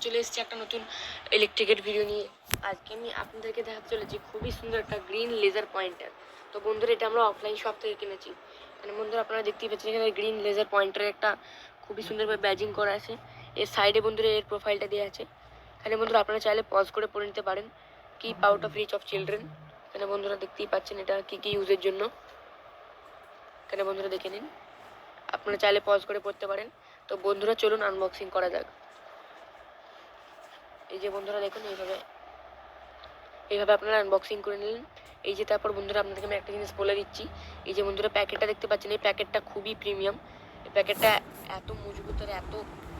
চলে এসেছি একটা নতুন ইলেকট্রিকের ভিডিও নিয়ে। আজকে আমি আপনাদেরকে দেখাতে চলেছি খুবই সুন্দর একটা গ্রিন লেজার পয়েন্টার। তো বন্ধুরা এটা আমরা অফলাইন শপ থেকে কিনেছি। এখানে বন্ধুরা আপনারা দেখতেই পাচ্ছেন এখানে গ্রিন লেজার পয়েন্টারের একটা খুবই সুন্দরভাবে ব্যাজিং করা আছে। এর সাইডে বন্ধুরা এর প্রোফাইলটা দেওয়া আছে। এখানে বন্ধুরা আপনারা চাইলে পজ করে পড়ে নিতে পারেন। Keep out of reach of children. এখানে বন্ধুরা দেখতেই পাচ্ছেন এটা কী কী ইউজের জন্য। এখানে বন্ধুরা দেখে নিন, আপনারা চাইলে পজ করে পড়তে পারেন। তো বন্ধুরা চলুন আনবক্সিং করা যাক। এই যে বন্ধুরা দেখুন এইভাবে আপনারা আনবক্সিং করে নিলেন। এই যে তারপর বন্ধুরা আপনাদেরকে আমি একটা জিনিস বলে দিচ্ছি। এই যে বন্ধুরা প্যাকেটটা দেখতে পাচ্ছেন, এই প্যাকেটটা খুবই প্রিমিয়াম। এই প্যাকেটটা এত মজবুত আর এত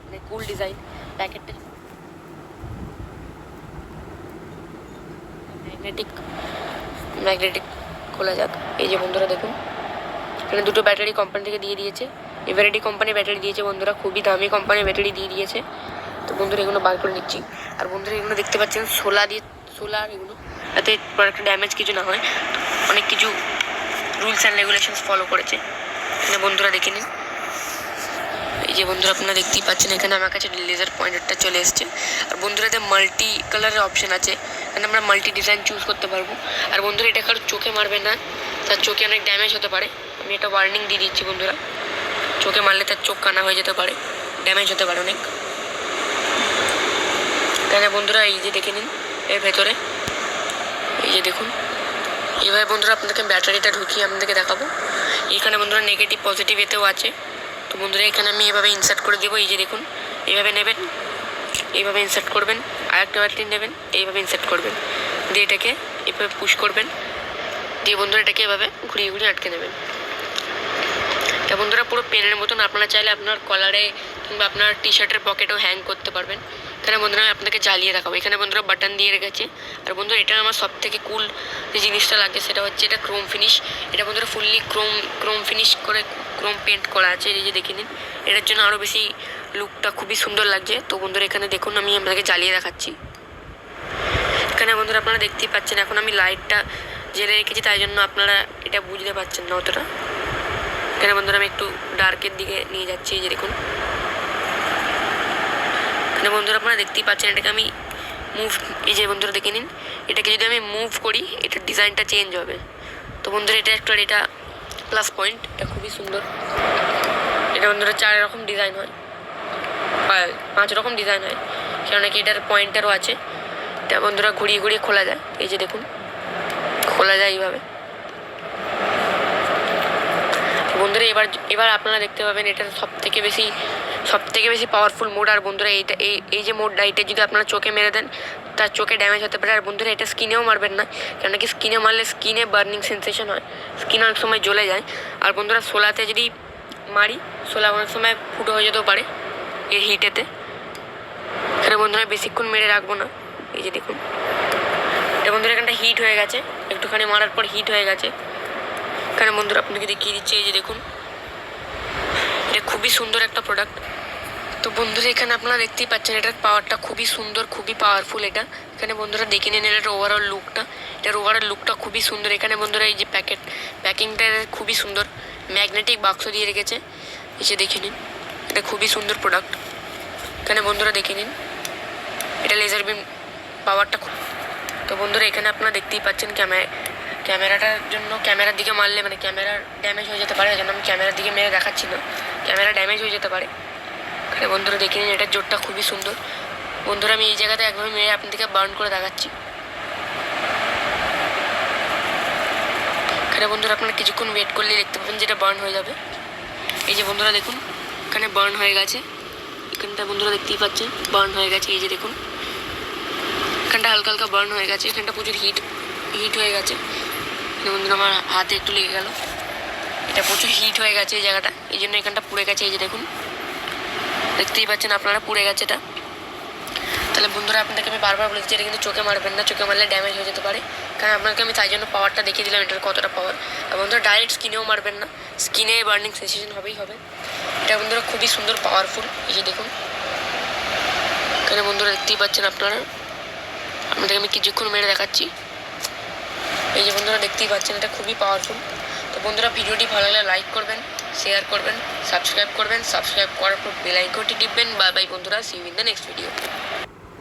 মানে কুল ডিজাইন। প্যাকেটটা ম্যাগনেটিক খোলা যাক। এই যে বন্ধুরা দেখুন এখানে দুটো ব্যাটারি কোম্পানি থেকে দিয়ে দিয়েছে। এভারেডি কোম্পানির ব্যাটারি দিয়েছে বন্ধুরা, খুবই দামি কোম্পানির ব্যাটারি দিয়ে দিয়েছে। তো বন্ধুরা এগুলো বার করে নিচ্ছি। আর বন্ধুরা এগুলো দেখতে পাচ্ছেন সোলার এগুলো, যাতে প্রোডাক্ট ড্যামেজ কিছু না হয়। অনেক কিছু রুলস অ্যান্ড রেগুলেশনস ফলো করেছে। এখানে বন্ধুরা দেখে নিন। এই যে বন্ধুরা আপনারা দেখতেই পাচ্ছেন এখানে আমার কাছে লেজার পয়েন্টারটা চলে এসছে। আর বন্ধুরা এতে মাল্টি কালারের অপশান আছে, এখানে আমরা মাল্টি ডিজাইন চুজ করতে পারবো। আর বন্ধুরা এটা কারো চোখে মারবে না, তার চোখে অনেক ড্যামেজ হতে পারে। আমি এটা ওয়ার্নিং দিয়ে দিচ্ছি বন্ধুরা, চোখে মারলে তার চোখ কানা হয়ে যেতে পারে, ড্যামেজ হতে পারে অনেক। এখানে বন্ধুরা এই যে দেখে নিন এর ভেতরে, এই যে দেখুন এইভাবে বন্ধুরা আপনাদেরকে ব্যাটারিটা ঢুকিয়ে আপনাদেরকে দেখাবো। এখানে বন্ধুরা নেগেটিভ পজিটিভ এতেও আছে। তো বন্ধুরা এখানে আমি এভাবে ইনসার্ট করে দেবো। এই যে দেখুন এইভাবে নেবেন, এইভাবে ইনসার্ট করবেন। আর একটা ব্যাটারি নেবেন, এইভাবে ইনসার্ট করবেন, দিয়ে এটাকে এভাবে পুশ করবেন, দিয়ে বন্ধুরা এটাকে এভাবে ঘুরিয়ে ঘুরিয়ে আটকে নেবেন। তা বন্ধুরা পুরো পেনের মতন, আপনারা চাইলে আপনার কলারে কিংবা আপনার টি শার্টের পকেটেও হ্যাং করতে পারবেন। এখানে বন্ধুরা আমি আপনাকে জ্বালিয়ে দেখাবো। এখানে বন্ধুরা বাটন দিয়ে রেখেছে। আর বন্ধুরা এটা আমার সব থেকে কুল যে জিনিসটা লাগে সেটা হচ্ছে এটা ক্রোম ফিনিশ। এটা বন্ধুরা ফুললি ক্রোম ফিনিশ করে ক্রোম পেন্ট করা আছে। এই যে দেখে নিন, এটার জন্য আরও বেশি লুকটা খুবই সুন্দর লাগছে। তো বন্ধুরা এখানে দেখুন আমি আপনাকে জ্বালিয়ে দেখাচ্ছি। এখানে বন্ধুরা আপনারা দেখতেই পাচ্ছেন এখন আমি লাইটটা জেলে রেখেছি, তাই জন্য আপনারা এটা বুঝতে পারছেন না অতটা। এখানে বন্ধুরা আমি একটু ডার্কের দিকে নিয়ে যাচ্ছি। এই যে দেখুন এখানে বন্ধুরা আপনারা দেখতেই পাচ্ছেন এটাকে আমি মুভ, এই যে বন্ধুরা দেখে নিন এটাকে যদি আমি মুভ করি এটার ডিজাইনটা চেঞ্জ হবে। তো বন্ধুরা এটা প্লাস পয়েন্ট, এটা খুবই সুন্দর। এটা বন্ধুরা 4 রকম ডিজাইন হয়, 5 রকম ডিজাইন হয়, কেননা কি এটার পয়েন্টারও আছে। এটা বন্ধুরা ঘুরিয়ে ঘুরিয়ে খোলা যায়। এই যে দেখুন খোলা যায় এইভাবে। বন্ধুরা এবার আপনারা দেখতে পাবেন এটা সব থেকে বেশি পাওয়ারফুল মোড। আর বন্ধুরা এই যে মোডটা, এটা যদি আপনারা চোখে মেরে দেন তার চোখে ড্যামেজ হতে পারে। আর বন্ধুরা এটা স্কিনেও মারবেন না, কেন কি স্কিনে মারলে স্কিনে বার্নিং সেন্সেশন হয়, স্কিন অনেক সময় জ্বলে যায়। আর বন্ধুরা সোলাতে যদি মারি, সোলা অনেক সময় ফুটো হয়ে যেতেও পারে এর হিটেতে। এখানে বন্ধুরা বেশিক্ষণ মেরে রাখবো না। এই যে দেখুন এটা বন্ধুরা এখানটা হিট হয়ে গেছে, একটুখানি মারার পর হিট হয়ে গেছে। এখানে বন্ধুরা আপনাকে দেখিয়ে দিচ্ছে। এই যে দেখুন এটা খুবই সুন্দর একটা প্রোডাক্ট। তো বন্ধুরা এখানে আপনারা দেখতেই পাচ্ছেন এটার পাওয়ারটা খুবই সুন্দর, খুবই পাওয়ারফুল এটা। এখানে বন্ধুরা দেখে নিন এটার ওভারঅল লুকটা খুবই সুন্দর। এখানে বন্ধুরা এই যে প্যাকিংটা খুবই সুন্দর, ম্যাগনেটিক বাক্স দিয়ে রেখেছে। এসে দেখে নিন এটা খুবই সুন্দর প্রোডাক্ট। এখানে বন্ধুরা দেখে নিন এটা লেজার বিম পাওয়ারটা খুব। তো বন্ধুরা এখানে আপনারা দেখতেই পাচ্ছেন ক্যামেরাটার জন্য ক্যামেরার দিকে মারলে মানে ক্যামেরার ড্যামেজ হয়ে যেতে পারে, যেন আমি ক্যামেরার দিকে মেরে দেখাচ্ছি না, ক্যামেরা ড্যামেজ হয়ে যেতে পারে। এখানে বন্ধুরা দেখে নিন এটার জোরটা খুবই সুন্দর। বন্ধুরা আমি এই জায়গাতে একভাবে মেরে আপনাদেরকে বার্ন করে দেখাচ্ছি। এখানে বন্ধুরা আপনারা কিছুক্ষণ ওয়েট করলে দেখতে পাবেন যেটা বার্ন হয়ে যাবে। এই যে বন্ধুরা দেখুন এখানে বার্ন হয়ে গেছে। এখানটা বন্ধুরা দেখতেই পাচ্ছেন বার্ন হয়ে গেছে। এই যে দেখুন এখানটা হালকা হালকা বার্ন হয়ে গেছে, এখানটা প্রচুর হিট হয়ে গেছে। বন্ধুরা আমার হাতে একটু লেগে গেল, এটা প্রচুর হিট হয়ে গেছে এই জায়গাটা, এই জন্য এখানটা পুড়ে গেছে। এই যে দেখুন দেখতেই পাচ্ছেন আপনারা পুড়ে গেছে এটা। তাহলে বন্ধুরা আপনাদেরকে আমি বারবার বলেছি এটা কিন্তু চোখে মারবেন না, চোখে মারলে ড্যামেজ হয়ে যেতে পারে। কারণ আপনাকে আমি তাই জন্য পাওয়ারটা দেখিয়ে দিলাম এটার কতটা পাওয়ার। আর বন্ধুরা ডাইরেক্ট স্কিনেও মারবেন না, স্কিনে বার্নিং সেন্সেশন হবে। এটা বন্ধুরা খুবই সুন্দর পাওয়ারফুল। এই যে দেখুন এখানে বন্ধুরা দেখতেই পাচ্ছেন আপনাদেরকে আমি কিছুক্ষণ মেরে দেখাচ্ছি। এই যে বন্ধুরা দেখতেই পাচ্ছেন এটা খুবই পাওয়ারফুল। তো বন্ধুরা ভিডিওটি ভালো লাগলে লাইক করবেন, শেয়ার করবেন, সাবস্ক্রাইব করার পর বেল আইকনটি টিপবেন। বাই বাই বন্ধুরা, see you in the next video.